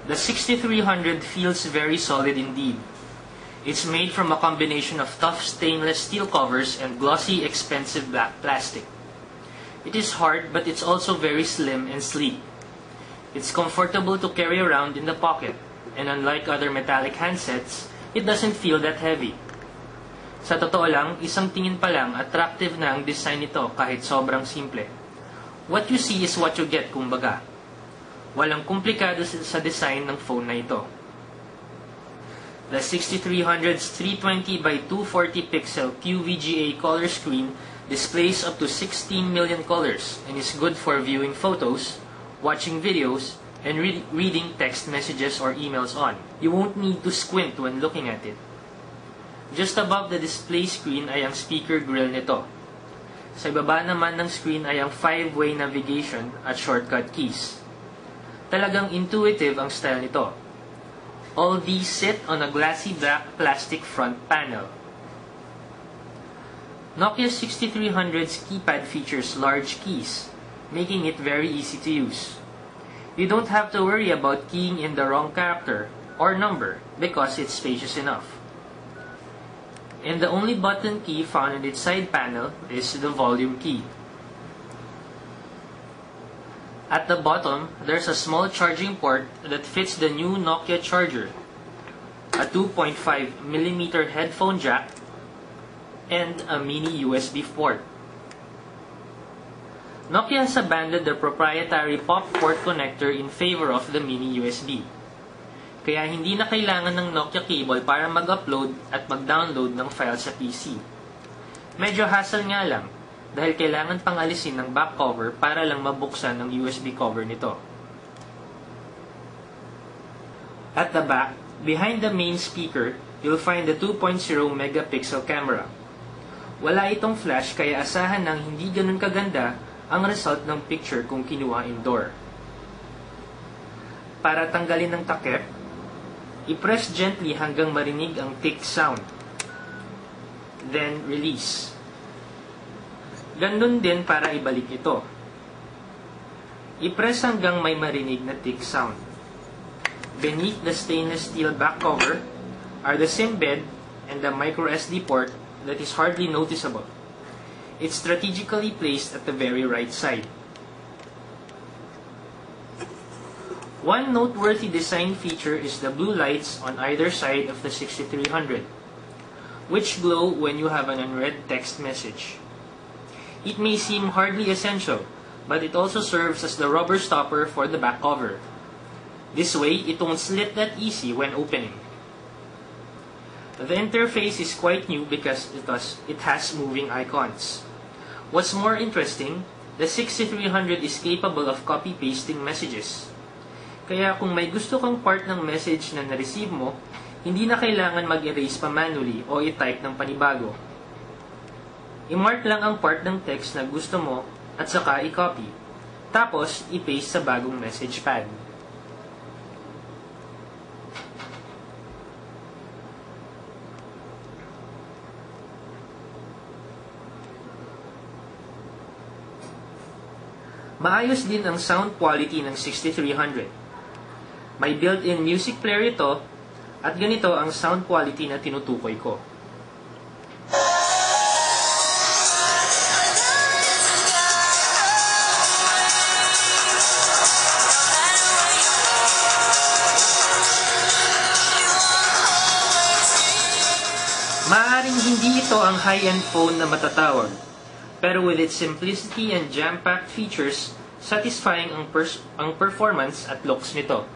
The 6300 feels very solid indeed. It's made from a combination of tough stainless steel covers and glossy, expensive black plastic. It is hard, but it's also very slim and sleek. It's comfortable to carry around in the pocket, and unlike other metallic handsets, it doesn't feel that heavy. Sa totoo lang, isang tingin pa lang, attractive na ang design nito kahit sobrang simple. What you see is what you get, kumbaga. Walang komplikado sa design ng phone na ito. The 6300's 320 by 240 pixel QVGA color screen displays up to 16 million colors and is good for viewing photos, watching videos, and reading text messages or emails on. You won't need to squint when looking at it. Just above the display screen ay ang speaker grill nito. Sa ibaba naman ng screen ay ang 5-way navigation at shortcut keys. Talagang intuitive ang style nito. All these sit on a glassy black plastic front panel. Nokia 6300's keypad features large keys, making it very easy to use. You don't have to worry about keying in the wrong character or number because it's spacious enough. And the only button key found in its side panel is the volume key. At the bottom, there's a small charging port that fits the new Nokia charger, a 2.5mm headphone jack, and a mini USB port. Nokia has abandoned their proprietary POP port connector in favor of the mini USB. Kaya hindi na kailangan ng Nokia cable para mag-upload at mag-download ng file sa PC. Medyo hassle nga lang, dahil kailangan pang alisin ng back cover para lang mabuksan ang USB cover nito. At the back, behind the main speaker, you'll find the 2.0 megapixel camera. Wala itong flash kaya asahan ng hindi ganun kaganda ang result ng picture kung kinuha indoor. Para tanggalin ng takip, i-press gently hanggang marinig ang tick sound. Then, release. Ganun din para ibalik ito. I-press hanggang may marinig na tick sound. Beneath the stainless steel back cover are the SIM bed and the micro SD port that is hardly noticeable. It's strategically placed at the very right side. One noteworthy design feature is the blue lights on either side of the 6300, which glow when you have an unread text message. It may seem hardly essential, but it also serves as the rubber stopper for the back cover. This way, it won't slit that easy when opening. The interface is quite new because it has moving icons. What's more interesting, the 6300 is capable of copy-pasting messages. Kaya kung may gusto kang part ng message na na-receive mo, hindi na kailangan mag-erase pa manually o i-type ng panibago. I-mark lang ang part ng text na gusto mo at saka i-copy. Tapos, i-paste sa bagong message pad. Maayos din ang sound quality ng 6300. May built-in music player ito at ganito ang sound quality na tinutukoy ko. Maaaring hindi ito ang high-end phone na matatawag, pero with its simplicity and jam-packed features, satisfying ang performance at looks nito.